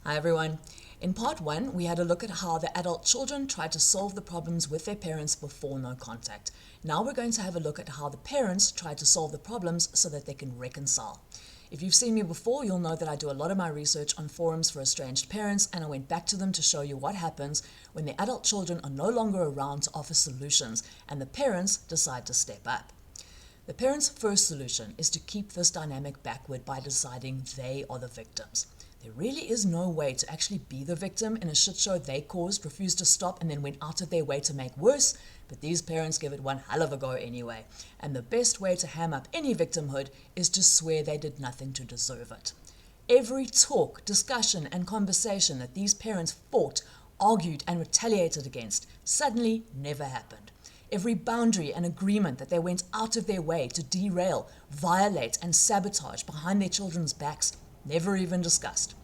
Hi everyone. In part 1, we had a look at how the adult children tried to solve the problems with their parents before no contact. Now we're going to have a look at how the parents tried to solve the problems so that they can reconcile. If you've seen me before, you'll know that I do a lot of my research on forums for estranged parents, and I went back to them to show you what happens when the adult children are no longer around to offer solutions and the parents decide to step up. The parents' first solution is to keep this dynamic backward by deciding they are the victims. There really is no way to actually be the victim in a shit show they caused, refused to stop, and then went out of their way to make worse, but these parents give it one hell of a go anyway. And the best way to ham up any victimhood is to swear they did nothing to deserve it. Every talk, discussion, and conversation that these parents fought, argued, and retaliated against suddenly never happened. Every boundary and agreement that they went out of their way to derail, violate, and sabotage behind their children's backs never even discussed.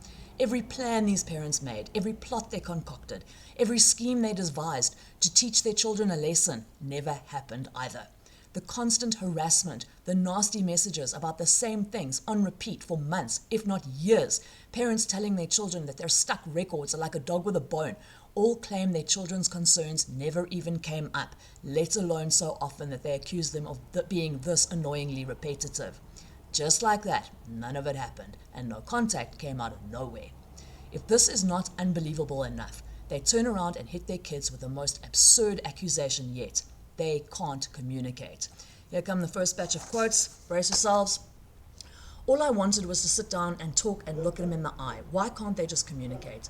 Every plan these parents made, every plot they concocted, every scheme they devised to teach their children a lesson never happened either. The constant harassment, the nasty messages about the same things on repeat for months, if not years, parents telling their children that their stuck records are like a dog with a bone, all claim their children's concerns never even came up, let alone so often that they accuse them of being this annoyingly repetitive. Just like that, none of it happened, and no contact came out of nowhere. If this is not unbelievable enough, they turn around and hit their kids with the most absurd accusation yet. They can't communicate. Here come the first batch of quotes. Brace yourselves. All I wanted was to sit down and talk and look at them in the eye. Why can't they just communicate?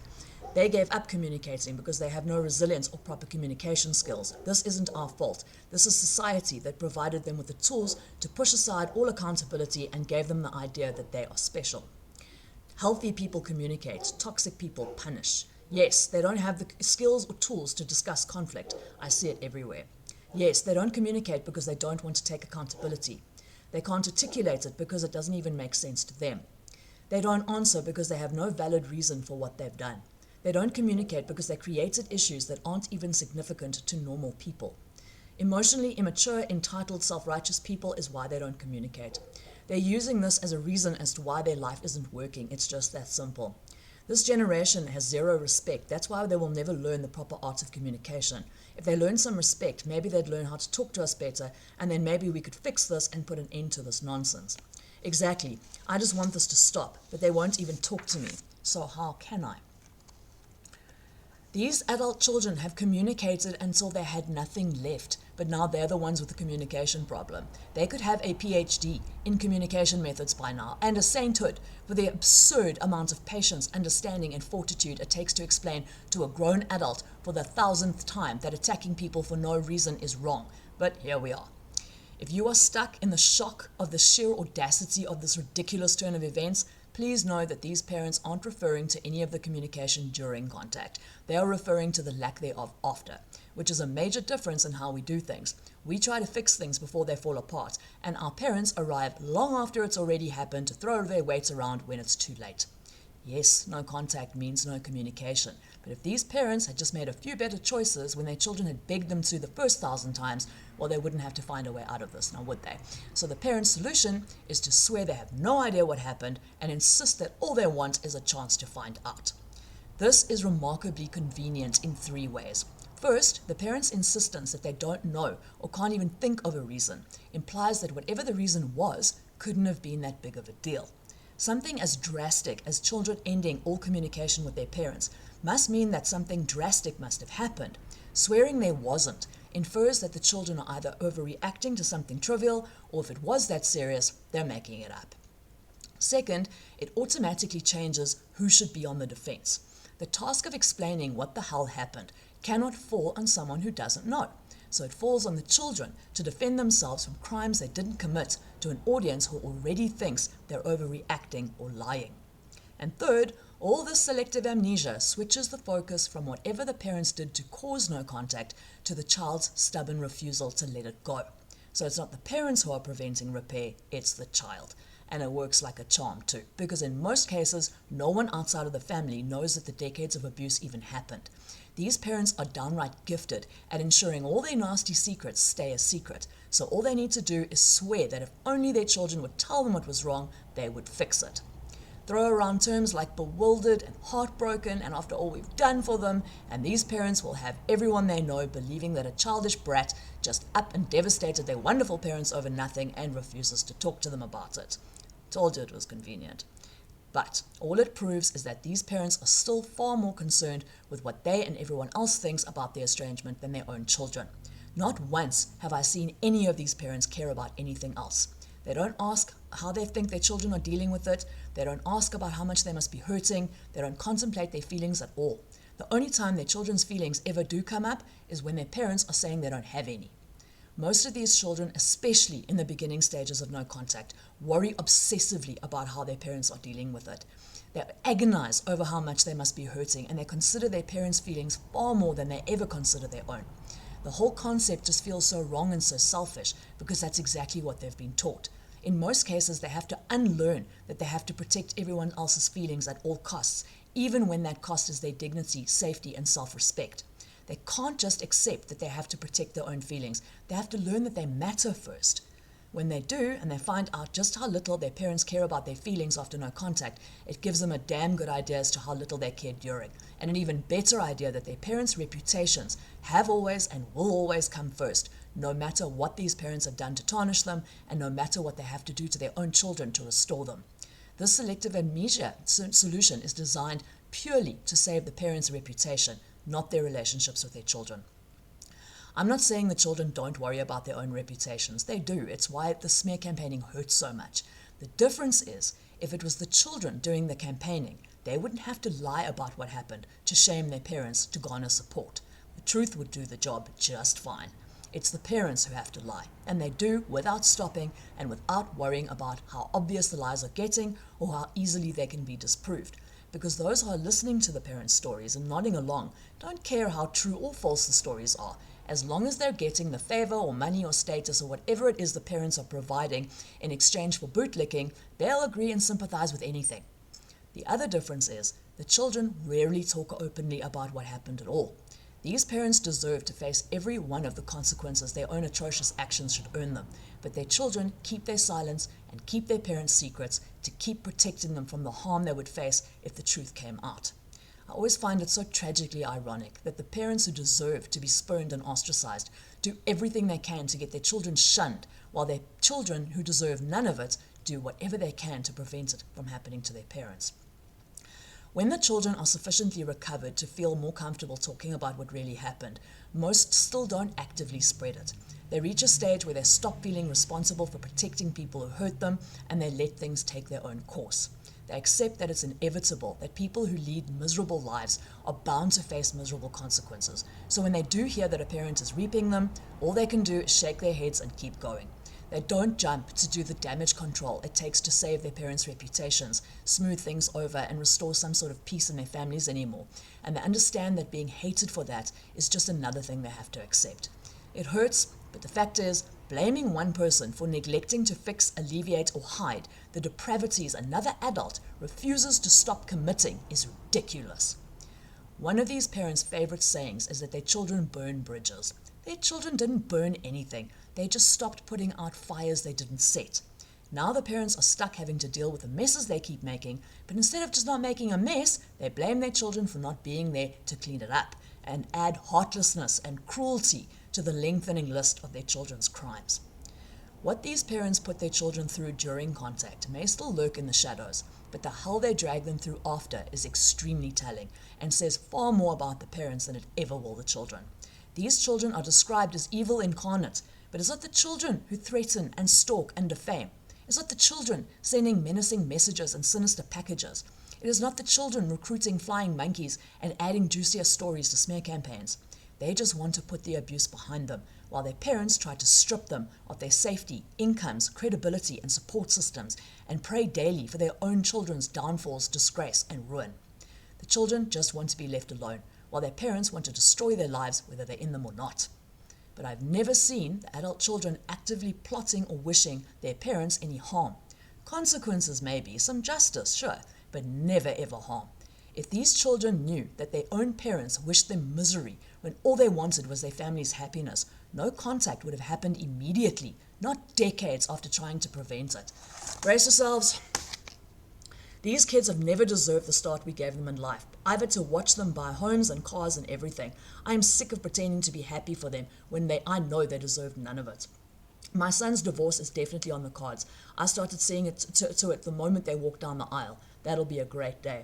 They gave up communicating because they have no resilience or proper communication skills. This isn't our fault. This is society that provided them with the tools to push aside all accountability and gave them the idea that they are special. Healthy people communicate. Toxic people punish. Yes, they don't have the skills or tools to discuss conflict. I see it everywhere. Yes, they don't communicate because they don't want to take accountability. They can't articulate it because it doesn't even make sense to them. They don't answer because they have no valid reason for what they've done. They don't communicate because they created issues that aren't even significant to normal people. Emotionally immature, entitled, self-righteous people is why they don't communicate. They're using this as a reason as to why their life isn't working. It's just that simple. This generation has zero respect. That's why they will never learn the proper art of communication. If they learn some respect, maybe they'd learn how to talk to us better, and then maybe we could fix this and put an end to this nonsense. Exactly. I just want this to stop, but they won't even talk to me. So how can I? These adult children have communicated until they had nothing left, but now they're the ones with the communication problem. They could have a PhD in communication methods by now, and a sainthood for the absurd amount of patience, understanding, and fortitude it takes to explain to a grown adult for the 1000th time that attacking people for no reason is wrong. But here we are. If you are stuck in the shock of the sheer audacity of this ridiculous turn of events, please know that these parents aren't referring to any of the communication during contact. They are referring to the lack thereof after, which is a major difference in how we do things. We try to fix things before they fall apart, and our parents arrive long after it's already happened to throw their weight around when it's too late. Yes, no contact means no communication, but if these parents had just made a few better choices when their children had begged them to the first 1000 times, well, they wouldn't have to find a way out of this, now would they? So the parents' solution is to swear they have no idea what happened and insist that all they want is a chance to find out. This is remarkably convenient in 3 ways. First, the parents' insistence that they don't know or can't even think of a reason implies that whatever the reason was couldn't have been that big of a deal. Something as drastic as children ending all communication with their parents must mean that something drastic must have happened. Swearing there wasn't infers that the children are either overreacting to something trivial, or if it was that serious, they're making it up. Second, it automatically changes who should be on the defense. The task of explaining what the hell happened cannot fall on someone who doesn't know. So it falls on the children to defend themselves from crimes they didn't commit to an audience who already thinks they're overreacting or lying. And third, all this selective amnesia switches the focus from whatever the parents did to cause no contact to the child's stubborn refusal to let it go. So it's not the parents who are preventing repair, it's the child. And it works like a charm too, because in most cases, no one outside of the family knows that the decades of abuse even happened. These parents are downright gifted at ensuring all their nasty secrets stay a secret. So all they need to do is swear that if only their children would tell them what was wrong, they would fix it. throw around terms like bewildered and heartbroken and after all we've done for them, and these parents will have everyone they know believing that a childish brat just up and devastated their wonderful parents over nothing and refuses to talk to them about it. Told you it was convenient. But all it proves is that these parents are still far more concerned with what they and everyone else thinks about their estrangement than their own children. Not once have I seen any of these parents care about anything else. They don't ask how they think their children are dealing with it. They don't ask about how much they must be hurting. They don't contemplate their feelings at all. The only time their children's feelings ever do come up is when their parents are saying they don't have any. Most of these children, especially in the beginning stages of no contact, worry obsessively about how their parents are dealing with it. They agonize over how much they must be hurting, and they consider their parents' feelings far more than they ever consider their own. The whole concept just feels so wrong and so selfish because that's exactly what they've been taught. In most cases, they have to unlearn that they have to protect everyone else's feelings at all costs, even when that cost is their dignity, safety, and self-respect. They can't just accept that they have to protect their own feelings. They have to learn that they matter first. When they do, and they find out just how little their parents care about their feelings after no contact, it gives them a damn good idea as to how little they cared during, and an even better idea that their parents' reputations have always and will always come first, no matter what these parents have done to tarnish them, and no matter what they have to do to their own children to restore them. This selective amnesia solution is designed purely to save the parents' reputation, not their relationships with their children. I'm not saying the children don't worry about their own reputations. They do. It's why the smear campaigning hurts so much. The difference is, if it was the children doing the campaigning, they wouldn't have to lie about what happened to shame their parents to garner support. The truth would do the job just fine. It's the parents who have to lie, and they do without stopping and without worrying about how obvious the lies are getting or how easily they can be disproved. Because those who are listening to the parents' stories and nodding along don't care how true or false the stories are. As long as they're getting the favor or money or status or whatever it is the parents are providing in exchange for bootlicking, they'll agree and sympathize with anything. The other difference is the children rarely talk openly about what happened at all. These parents deserve to face every one of the consequences their own atrocious actions should earn them, but their children keep their silence and keep their parents' secrets to keep protecting them from the harm they would face if the truth came out. I always find it so tragically ironic that the parents who deserve to be spurned and ostracized do everything they can to get their children shunned, while their children who deserve none of it do whatever they can to prevent it from happening to their parents. When the children are sufficiently recovered to feel more comfortable talking about what really happened, most still don't actively spread it. They reach a stage where they stop feeling responsible for protecting people who hurt them, and they let things take their own course. They accept that it's inevitable that people who lead miserable lives are bound to face miserable consequences. So when they do hear that a parent is reaping them, all they can do is shake their heads and keep going. They don't jump to do the damage control it takes to save their parents' reputations, smooth things over, and restore some sort of peace in their families anymore. And they understand that being hated for that is just another thing they have to accept. It hurts, but the fact is, blaming one person for neglecting to fix, alleviate, or hide the depravities another adult refuses to stop committing is ridiculous. One of these parents' favorite sayings is that their children burn bridges. Their children didn't burn anything. They just stopped putting out fires they didn't set. Now the parents are stuck having to deal with the messes they keep making, but instead of just not making a mess, they blame their children for not being there to clean it up and add heartlessness and cruelty to the lengthening list of their children's crimes. What these parents put their children through during contact may still lurk in the shadows, but the hell they drag them through after is extremely telling and says far more about the parents than it ever will the children. These children are described as evil incarnate, but is it the children who threaten and stalk and defame? Is it the children sending menacing messages and sinister packages? It is not the children recruiting flying monkeys and adding juicier stories to smear campaigns. They just want to put the abuse behind them, while their parents try to strip them of their safety, incomes, credibility, and support systems, and pray daily for their own children's downfalls, disgrace, and ruin. The children just want to be left alone, while their parents want to destroy their lives whether they're in them or not. But I've never seen the adult children actively plotting or wishing their parents any harm. Consequences maybe, some justice, sure, but never ever harm. If these children knew that their own parents wished them misery when all they wanted was their family's happiness, no contact would have happened immediately, not decades after trying to prevent it. Brace yourselves. These kids have never deserved the start we gave them in life. I've had to watch them buy homes and cars and everything. I'm sick of pretending to be happy for them when I know they deserve none of it. My son's divorce is definitely on the cards. I started seeing it to it the moment they walk down the aisle. That'll be a great day.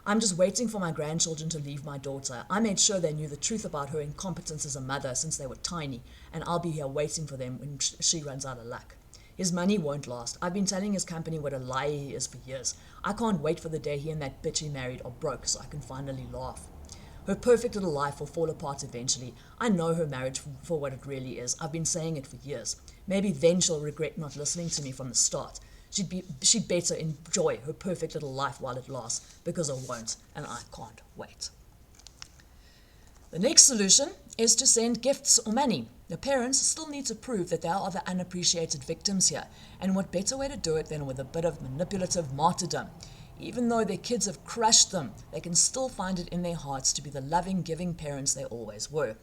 I'm just waiting for my grandchildren to leave my daughter. I made sure they knew the truth about her incompetence as a mother since they were tiny, and I'll be here waiting for them when she runs out of luck. His money won't last. I've been telling his company what a liar he is for years. I can't wait for the day he and that bitch he married are broke so I can finally laugh. Her perfect little life will fall apart eventually. I know her marriage for what it really is. I've been saying it for years. Maybe then she'll regret not listening to me from the start. She'd better enjoy her perfect little life while it lasts, because I won't, and I can't wait. The next solution is to send gifts or money. The parents still need to prove that they are the unappreciated victims here, and what better way to do it than with a bit of manipulative martyrdom. Even though their kids have crushed them, they can still find it in their hearts to be the loving, giving parents they always were.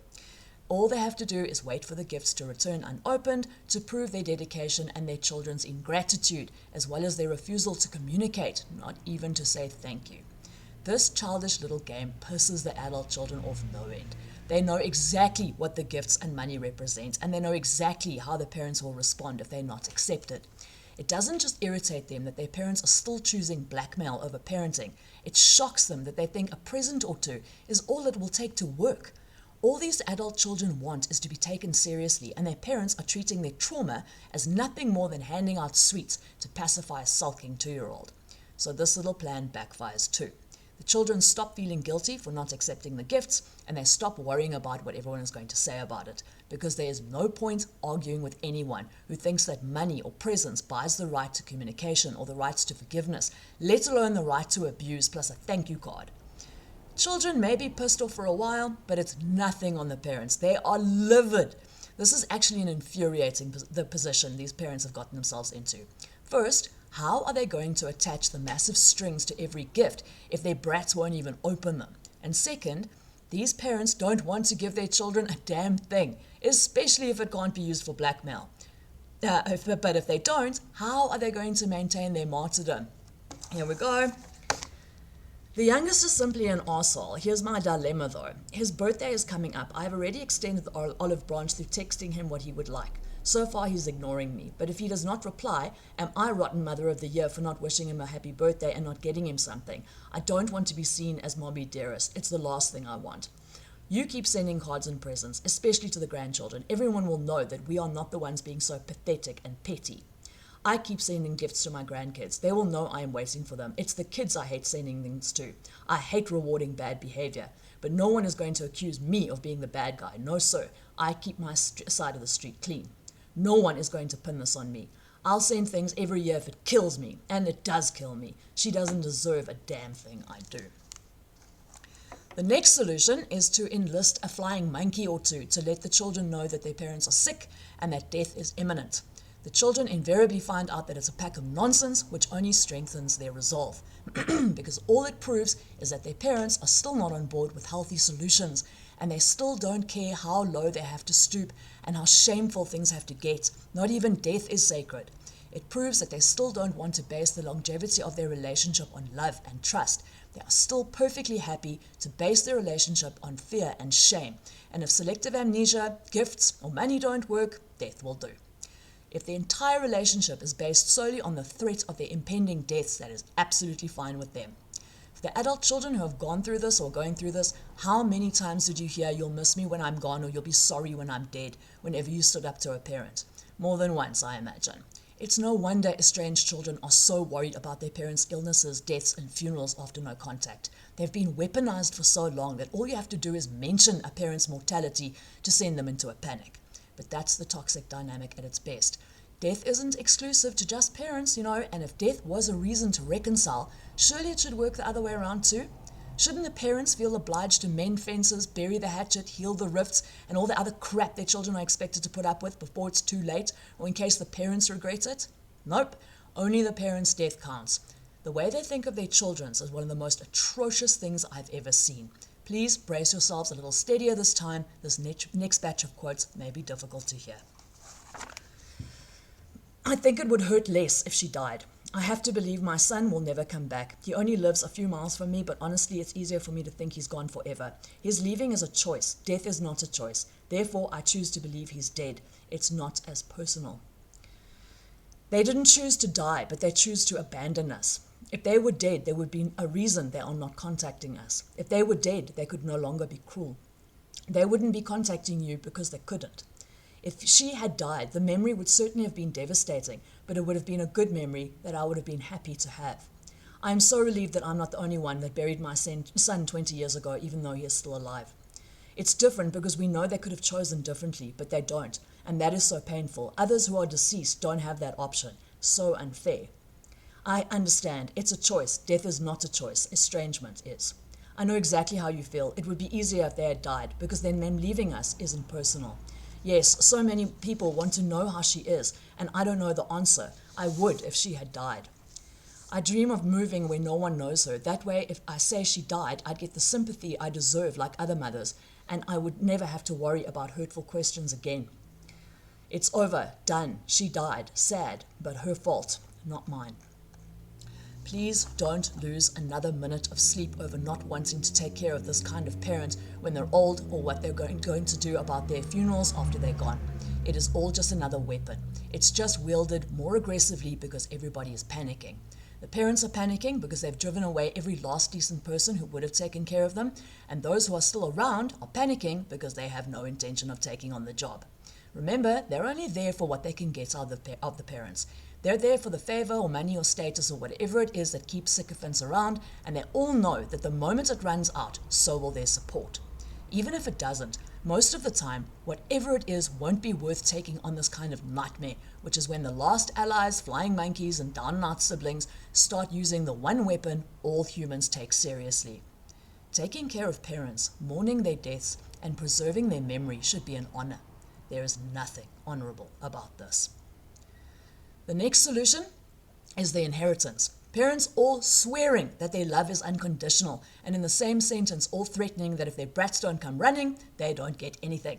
All they have to do is wait for the gifts to return unopened to prove their dedication and their children's ingratitude, as well as their refusal to communicate, not even to say thank you. This childish little game pisses the adult children off no end. They know exactly what the gifts and money represent, and they know exactly how the parents will respond if they're not accepted. It doesn't just irritate them that their parents are still choosing blackmail over parenting. It shocks them that they think a present or two is all it will take to work. All these adult children want is to be taken seriously, and their parents are treating their trauma as nothing more than handing out sweets to pacify a sulking 2-year-old. So this little plan backfires too. The children stop feeling guilty for not accepting the gifts, and they stop worrying about what everyone is going to say about it, because there is no point arguing with anyone who thinks that money or presents buys the right to communication or the rights to forgiveness, let alone the right to abuse plus a thank you card. Children may be pissed off for a while, but it's nothing on the parents. They are livid. This is actually an infuriating position these parents have gotten themselves into. First, how are they going to attach the massive strings to every gift if their brats won't even open them? And second, these parents don't want to give their children a damn thing, especially if it can't be used for blackmail. But if they don't, how are they going to maintain their martyrdom? Here we go. The youngest is simply an arsehole. Here's my dilemma though. His birthday is coming up. I've already extended the olive branch through texting him what he would like. So far he's ignoring me, but if he does not reply, am I rotten mother of the year for not wishing him a happy birthday and not getting him something? I don't want to be seen as Mommy Dearest. It's the last thing I want. You keep sending cards and presents, especially to the grandchildren. Everyone will know that we are not the ones being so pathetic and petty. I keep sending gifts to my grandkids. They will know I am waiting for them. It's the kids I hate sending things to. I hate rewarding bad behavior. But no one is going to accuse me of being the bad guy. No, sir. I keep my side of the street clean. No one is going to pin this on me. I'll send things every year if it kills me. And it does kill me. She doesn't deserve a damn thing I do. The next solution is to enlist a flying monkey or two to let the children know that their parents are sick and that death is imminent. The children invariably find out that it's a pack of nonsense, which only strengthens their resolve. Because all it proves is that their parents are still not on board with healthy solutions, and they still don't care how low they have to stoop and how shameful things have to get. Not even death is sacred. It proves that they still don't want to base the longevity of their relationship on love and trust. They are still perfectly happy to base their relationship on fear and shame. And if selective amnesia, gifts, or money don't work, death will do. If the entire relationship is based solely on the threat of their impending deaths, that is absolutely fine with them. For the adult children who have gone through this or going through this, how many times did you hear "you'll miss me when I'm gone" or "you'll be sorry when I'm dead" whenever you stood up to a parent? More than once, I imagine. It's no wonder estranged children are so worried about their parents' illnesses, deaths, and funerals after no contact. They've been weaponized for so long that all you have to do is mention a parent's mortality to send them into a panic. But that's the toxic dynamic at its best. Death isn't exclusive to just parents, and if death was a reason to reconcile, surely it should work the other way around too. Shouldn't the parents feel obliged to mend fences, bury the hatchet, heal the rifts, and all the other crap their children are expected to put up with before it's too late, or in case the parents regret it? Nope, only the parents' death counts. The way they think of their children's is one of the most atrocious things I've ever seen. Please brace yourselves a little steadier this time. This next batch of quotes may be difficult to hear. I think it would hurt less if she died. I have to believe my son will never come back. He only lives a few miles from me, but honestly, it's easier for me to think he's gone forever. His leaving is a choice. Death is not a choice. Therefore, I choose to believe he's dead. It's not as personal. They didn't choose to die, but they choose to abandon us. If they were dead, there would be a reason they are not contacting us. If they were dead, they could no longer be cruel. They wouldn't be contacting you because they couldn't. If she had died, the memory would certainly have been devastating, but it would have been a good memory that I would have been happy to have. I am so relieved that I'm not the only one that buried my son 20 years ago, even though he is still alive. It's different because we know they could have chosen differently, but they don't, and that is so painful. Others who are deceased don't have that option. So unfair. I understand. It's a choice. Death is not a choice. Estrangement is. I know exactly how you feel. It would be easier if they had died, because then them leaving us isn't personal. Yes, so many people want to know how she is, and I don't know the answer. I would if she had died. I dream of moving where no one knows her. That way, if I say she died, I'd get the sympathy I deserve like other mothers, and I would never have to worry about hurtful questions again. It's over, done, she died, sad, but her fault, not mine. Please don't lose another minute of sleep over not wanting to take care of this kind of parent when they're old, or what they're going to do about their funerals after they're gone. It is all just another weapon. It's just wielded more aggressively because everybody is panicking. The parents are panicking because they've driven away every last decent person who would have taken care of them, and those who are still around are panicking because they have no intention of taking on the job. Remember, they're only there for what they can get out of the parents. They're there for the favor or money or status or whatever it is that keeps sycophants around, and they all know that the moment it runs out, so will their support. Even if it doesn't, most of the time, whatever it is won't be worth taking on this kind of nightmare, which is when the last allies, flying monkeys, and down-and-out siblings start using the one weapon all humans take seriously. Taking care of parents, mourning their deaths, and preserving their memory should be an honor. There is nothing honorable about this. The next solution is the inheritance. Parents all swearing that their love is unconditional, and in the same sentence all threatening that if their brats don't come running, they don't get anything.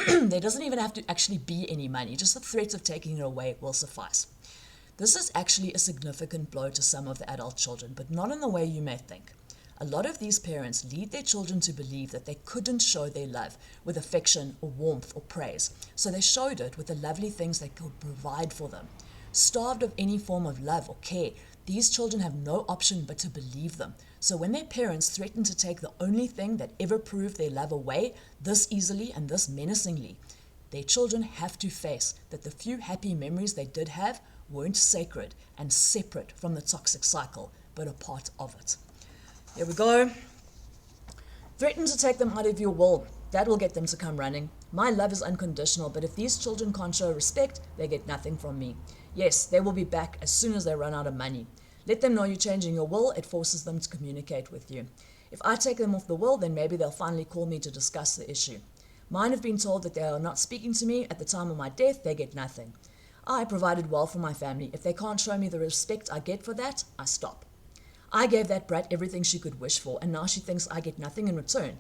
There doesn't even have to actually be any money, just the threat of taking it away will suffice. This is actually a significant blow to some of the adult children, but not in the way you may think. A lot of these parents lead their children to believe that they couldn't show their love with affection or warmth or praise, so they showed it with the lovely things they could provide for them. Starved of any form of love or care, these children have no option but to believe them. So when their parents threaten to take the only thing that ever proved their love away, this easily and this menacingly, their children have to face that the few happy memories they did have weren't sacred and separate from the toxic cycle, but a part of it. Here we go. Threaten to take them out of your will. That will get them to come running. My love is unconditional, but if these children can't show respect, they get nothing from me. Yes, they will be back as soon as they run out of money. Let them know you're changing your will. It forces them to communicate with you. If I take them off the will, then maybe they'll finally call me to discuss the issue. Mine have been told that they are not speaking to me at the time of my death. They get nothing. I provided well for my family. If they can't show me the respect I get for that, I stop. I gave that brat everything she could wish for, and now she thinks I get nothing in return.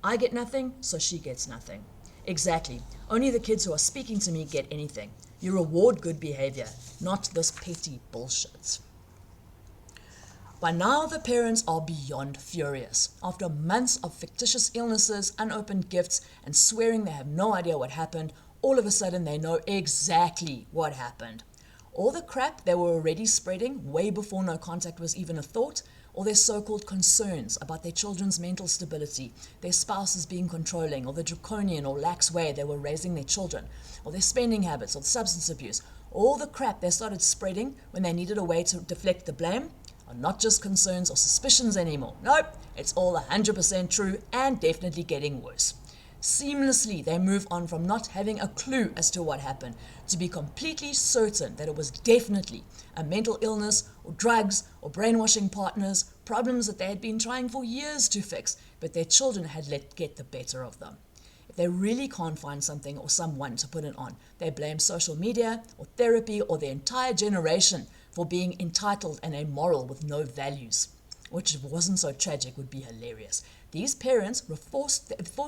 I get nothing, so she gets nothing. Exactly. Only the kids who are speaking to me get anything. You reward good behavior, not this petty bullshit. By now, the parents are beyond furious. After months of fictitious illnesses, unopened gifts, and swearing they have no idea what happened, all of a sudden they know exactly what happened. All the crap they were already spreading way before no contact was even a thought, or their so-called concerns about their children's mental stability, their spouses being controlling, or the draconian or lax way they were raising their children, or their spending habits, or substance abuse, all the crap they started spreading when they needed a way to deflect the blame are not just concerns or suspicions anymore. Nope, it's all 100% true and definitely getting worse. Seamlessly, they move on from not having a clue as to what happened to be completely certain that it was definitely a mental illness or drugs or brainwashing partners, problems that they had been trying for years to fix, but their children had let get the better of them. If they really can't find something or someone to put it on, they blame social media or therapy or the entire generation for being entitled and amoral with no values. Which, if it wasn't so tragic, would be hilarious. These parents force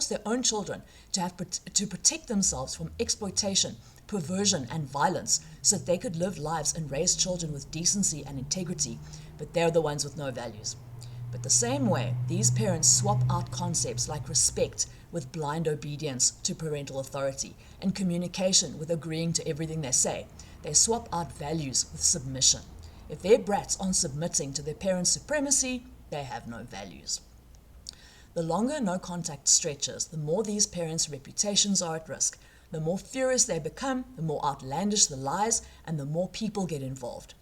their own children to protect themselves from exploitation perversion, and violence so that they could live lives and raise children with decency and integrity, but they're the ones with no values. But the same way, these parents swap out concepts like respect with blind obedience to parental authority and communication with agreeing to everything they say. They swap out values with submission. If their brats aren't submitting to their parents' supremacy, they have no values. The longer no contact stretches, the more these parents' reputations are at risk. The more furious they become, the more outlandish the lies, and the more people get involved.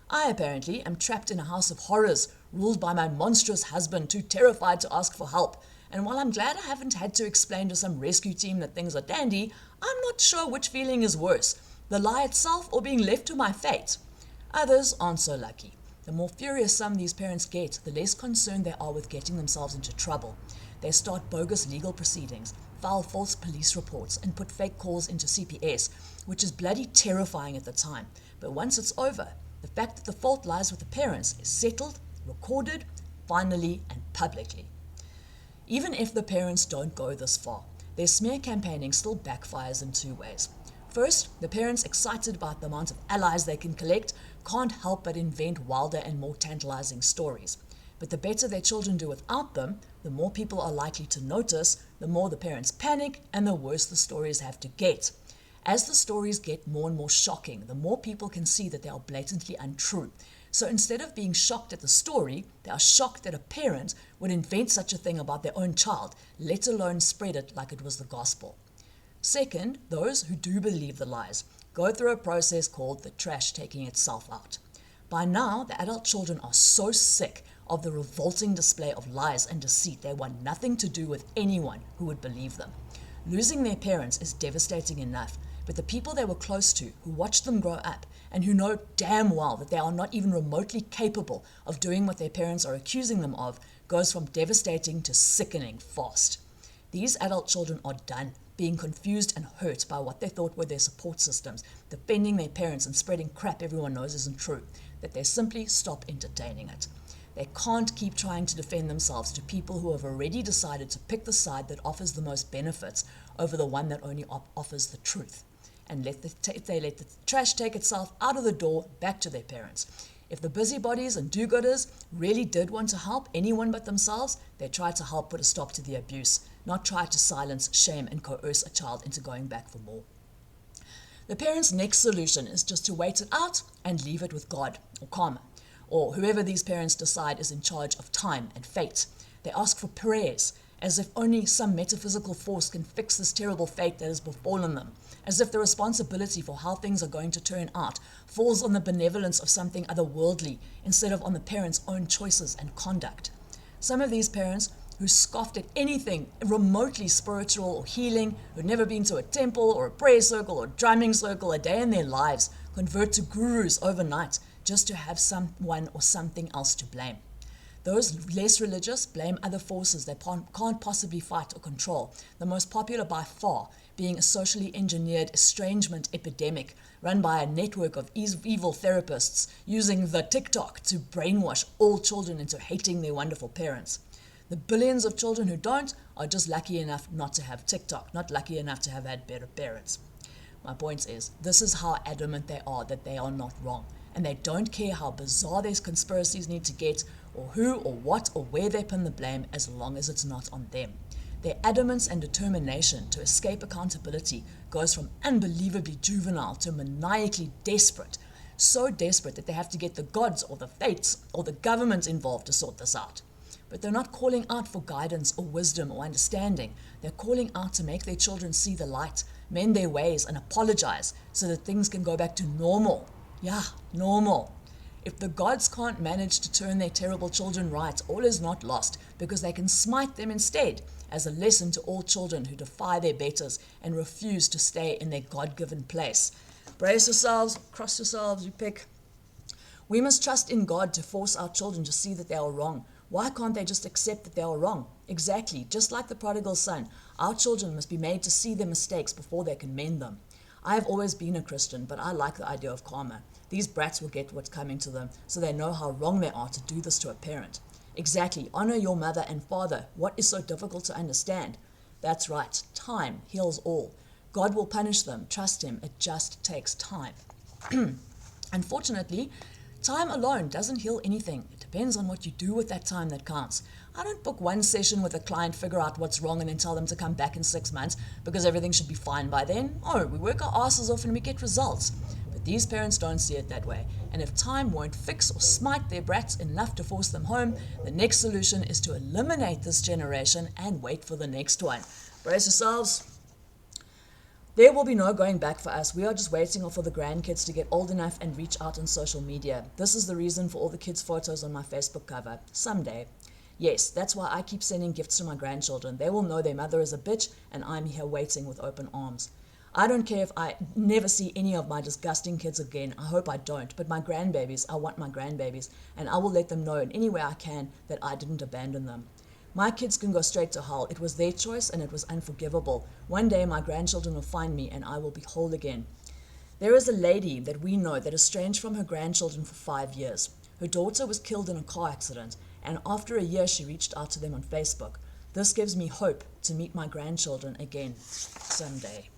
I apparently am trapped in a house of horrors, ruled by my monstrous husband, too terrified to ask for help. And while I'm glad I haven't had to explain to some rescue team that things are dandy, I'm not sure which feeling is worse, the lie itself or being left to my fate. Others aren't so lucky. The more furious some of these parents get, the less concerned they are with getting themselves into trouble. They start bogus legal proceedings, file false police reports, and put fake calls into CPS, which is bloody terrifying at the time. But once it's over, the fact that the fault lies with the parents is settled, recorded, finally, and publicly. Even if the parents don't go this far, their smear campaigning still backfires in two ways. First, the parents, excited about the amount of allies they can collect, can't help but invent wilder and more tantalizing stories. But the better their children do without them, the more people are likely to notice, the more the parents panic, and the worse the stories have to get. As the stories get more and more shocking, the more people can see that they are blatantly untrue. So instead of being shocked at the story, they are shocked that a parent would invent such a thing about their own child, let alone spread it like it was the gospel. Second, those who do believe the lies go through a process called the trash taking itself out. By now, the adult children are so sick of the revolting display of lies and deceit, they want nothing to do with anyone who would believe them. Losing their parents is devastating enough, but the people they were close to, who watched them grow up, and who know damn well that they are not even remotely capable of doing what their parents are accusing them of, goes from devastating to sickening fast. These adult children are done being confused and hurt by what they thought were their support systems, defending their parents and spreading crap everyone knows isn't true, that they simply stop entertaining it. They can't keep trying to defend themselves to people who have already decided to pick the side that offers the most benefits over the one that only offers the truth. And if they let the trash take itself out of the door, back to their parents. If the busybodies and do-gooders really did want to help anyone but themselves, they tried to help put a stop to the abuse, not try to silence, shame, and coerce a child into going back for more. The parents' next solution is just to wait it out and leave it with God, or karma, or whoever these parents decide is in charge of time and fate. They ask for prayers, as if only some metaphysical force can fix this terrible fate that has befallen them, as if the responsibility for how things are going to turn out falls on the benevolence of something otherworldly instead of on the parents' own choices and conduct. Some of these parents, who scoffed at anything remotely spiritual or healing, who'd never been to a temple or a prayer circle or drumming circle a day in their lives, convert to gurus overnight just to have someone or something else to blame. Those less religious blame other forces they can't possibly fight or control, the most popular by far being a socially engineered estrangement epidemic run by a network of evil therapists using the TikTok to brainwash all children into hating their wonderful parents. The billions of children who don't are just lucky enough not to have TikTok, not lucky enough to have had better parents. My point is, this is how adamant they are that they are not wrong, and they don't care how bizarre these conspiracies need to get, or who or what or where they pin the blame, as long as it's not on them. Their adamance and determination to escape accountability goes from unbelievably juvenile to maniacally desperate, so desperate that they have to get the gods or the fates or the government involved to sort this out. But they're not calling out for guidance or wisdom or understanding. They're calling out to make their children see the light, mend their ways, and apologize so that things can go back to normal. Yeah, normal. If the gods can't manage to turn their terrible children right, all is not lost, because they can smite them instead, as a lesson to all children who defy their betters and refuse to stay in their God-given place. Brace yourselves, cross yourselves, you pick. We must trust in God to force our children to see that they are wrong. Why can't they just accept that they are wrong? Exactly, just like the prodigal son, our children must be made to see their mistakes before they can mend them. I have always been a Christian, but I like the idea of karma. These brats will get what's coming to them, so they know how wrong they are to do this to a parent. Exactly, honor your mother and father. What is so difficult to understand? That's right, time heals all. God will punish them. Trust him. It just takes time. Unfortunately, time alone doesn't heal anything. It depends on what you do with that time that counts. I don't book one session with a client, figure out what's wrong, and then tell them to come back in 6 months because everything should be fine by then. Oh, we work our asses off and we get results. But these parents don't see it that way. And if time won't fix or smite their brats enough to force them home, the next solution is to eliminate this generation and wait for the next one. Brace yourselves. There will be no going back for us. We are just waiting for the grandkids to get old enough and reach out on social media. This is the reason for all the kids' photos on my Facebook cover. Someday. Yes, that's why I keep sending gifts to my grandchildren. They will know their mother is a bitch and I'm here waiting with open arms. I don't care if I never see any of my disgusting kids again. I hope I don't. But my grandbabies, I want my grandbabies. And I will let them know in any way I can that I didn't abandon them. My kids can go straight to hell. It was their choice and it was unforgivable. One day my grandchildren will find me and I will be whole again. There is a lady that we know that is estranged from her grandchildren for 5 years. Her daughter was killed in a car accident and after a year she reached out to them on Facebook. This gives me hope to meet my grandchildren again someday.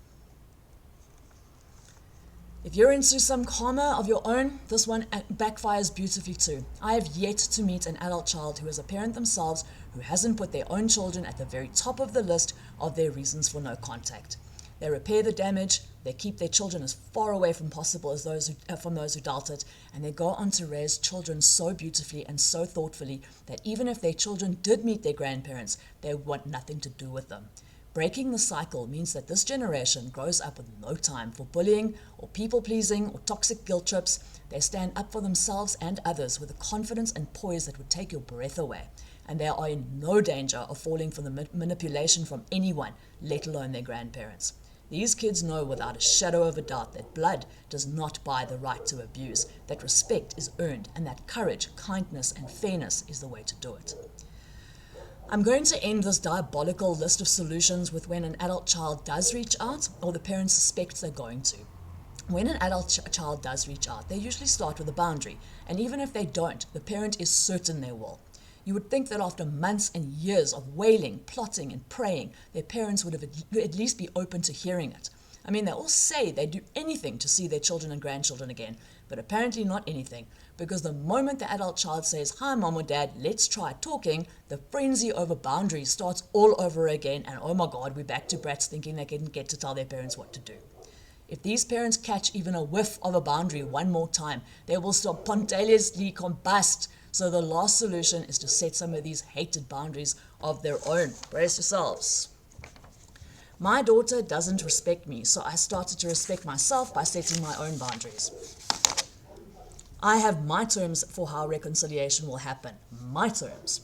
If you're into some karma of your own, this one backfires beautifully too. I have yet to meet an adult child who is a parent themselves who hasn't put their own children at the very top of the list of their reasons for no contact. They repair the damage, they keep their children as far away from possible as from those who doubt it, and they go on to raise children so beautifully and so thoughtfully that even if their children did meet their grandparents, they want nothing to do with them. Breaking the cycle means that this generation grows up with no time for bullying or people-pleasing or toxic guilt trips. They stand up for themselves and others with a confidence and poise that would take your breath away. And they are in no danger of falling for the manipulation from anyone, let alone their grandparents. These kids know without a shadow of a doubt that blood does not buy the right to abuse, that respect is earned, and that courage, kindness, and fairness is the way to do it. I'm going to end this diabolical list of solutions with when an adult child does reach out or the parent suspects they're going to. When an adult child does reach out, they usually start with a boundary, and even if they don't, the parent is certain they will. You would think that after months and years of wailing, plotting, and praying, their parents would have at least be open to hearing it. I mean, they all say they'd do anything to see their children and grandchildren again, but apparently not anything, because the moment the adult child says, "Hi, mom or dad, let's try talking," the frenzy over boundaries starts all over again, and oh my God, we're back to brats thinking they can get to tell their parents what to do. If these parents catch even a whiff of a boundary one more time, they will spontaneously combust. So the last solution is to set some of these hated boundaries of their own. Brace yourselves. My daughter doesn't respect me, so I started to respect myself by setting my own boundaries. I have my terms for how reconciliation will happen. My terms.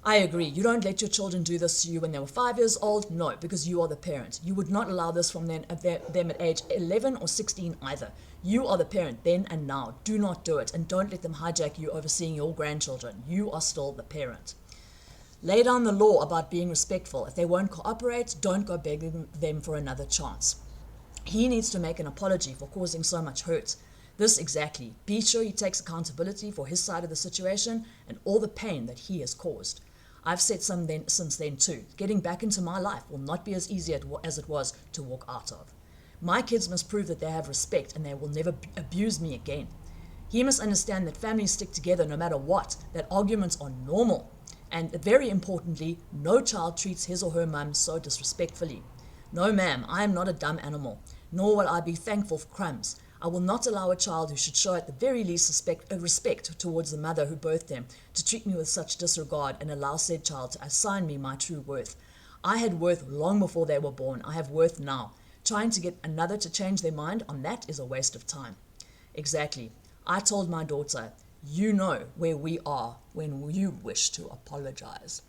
I agree. You don't let your children do this to you when they were 5 years old. No, because you are the parent. You would not allow this from them at age 11 or 16 either. You are the parent then and now. Do not do it, and don't let them hijack you overseeing your grandchildren. You are still the parent. Lay down the law about being respectful. If they won't cooperate, don't go begging them for another chance. He needs to make an apology for causing so much hurt. This exactly. Be sure he takes accountability for his side of the situation and all the pain that he has caused. I've said since then too. Getting back into my life will not be as easy as it was to walk out of. My kids must prove that they have respect and they will never abuse me again. He must understand that families stick together no matter what, that arguments are normal. And very importantly, no child treats his or her mum so disrespectfully. No, ma'am, I am not a dumb animal, nor will I be thankful for crumbs. I will not allow a child who should show at the very least respect towards the mother who birthed them to treat me with such disregard and allow said child to assign me my true worth. I had worth long before they were born. I have worth now. Trying to get another to change their mind on that is a waste of time. Exactly. I told my daughter, you know where we are when you wish to apologize.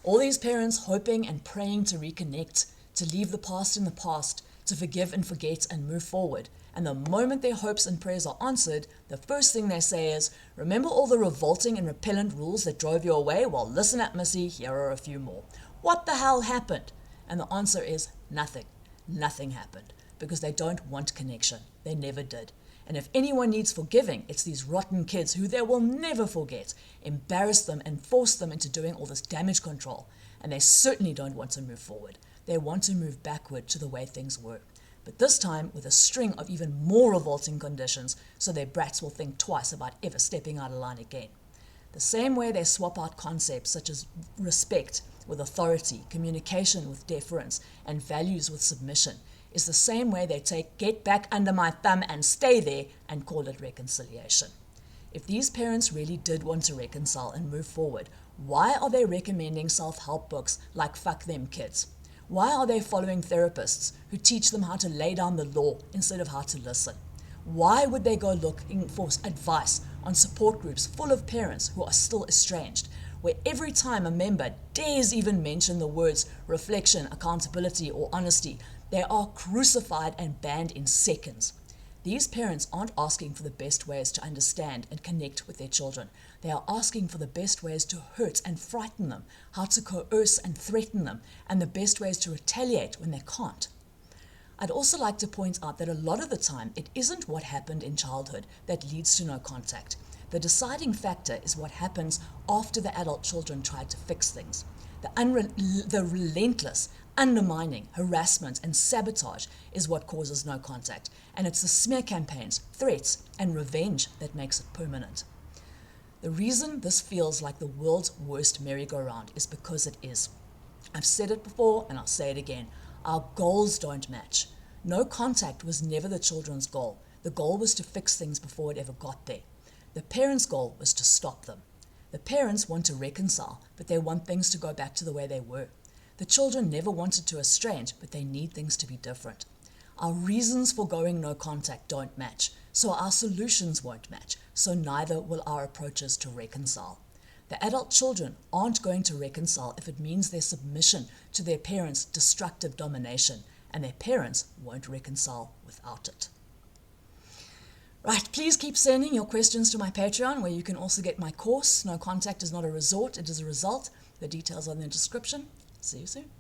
All these parents hoping and praying to reconnect, to leave the past in the past, to forgive and forget and move forward. And the moment their hopes and prayers are answered, the first thing they say is, remember all the revolting and repellent rules that drove you away? Well, listen up, Missy, here are a few more. What the hell happened? And the answer is nothing. Nothing happened. Because they don't want connection. They never did. And if anyone needs forgiving, it's these rotten kids who they will never forget, embarrass them and force them into doing all this damage control. And they certainly don't want to move forward. They want to move backward to the way things were, but this time with a string of even more revolting conditions, so their brats will think twice about ever stepping out of line again. The same way they swap out concepts such as respect with authority, communication with deference, and values with submission is the same way they take "get back under my thumb and stay there" and call it reconciliation. If these parents really did want to reconcile and move forward, why are they recommending self-help books like Fuck Them Kids? Why are they following therapists who teach them how to lay down the law instead of how to listen? Why would they go looking for advice on support groups full of parents who are still estranged, where every time a member dares even mention the words reflection, accountability, or honesty, they are crucified and banned in seconds? These parents aren't asking for the best ways to understand and connect with their children. They are asking for the best ways to hurt and frighten them, how to coerce and threaten them, and the best ways to retaliate when they can't. I'd also like to point out that a lot of the time, it isn't what happened in childhood that leads to no contact. The deciding factor is what happens after the adult children try to fix things. The relentless undermining, harassment, and sabotage is what causes no contact, and it's the smear campaigns, threats, and revenge that makes it permanent. The reason this feels like the world's worst merry-go-round is because it is. I've said it before, and I'll say it again. Our goals don't match. No contact was never the children's goal. The goal was to fix things before it ever got there. The parents' goal was to stop them. The parents want to reconcile, but they want things to go back to the way they were. The children never wanted to estrange, but they need things to be different. Our reasons for going no contact don't match, so our solutions won't match, so neither will our approaches to reconcile. The adult children aren't going to reconcile if it means their submission to their parents' destructive domination, and their parents won't reconcile without it. Right, please keep sending your questions to my Patreon, where you can also get my course, No Contact is Not a Resort, It is a Result. The details are in the description. See you soon.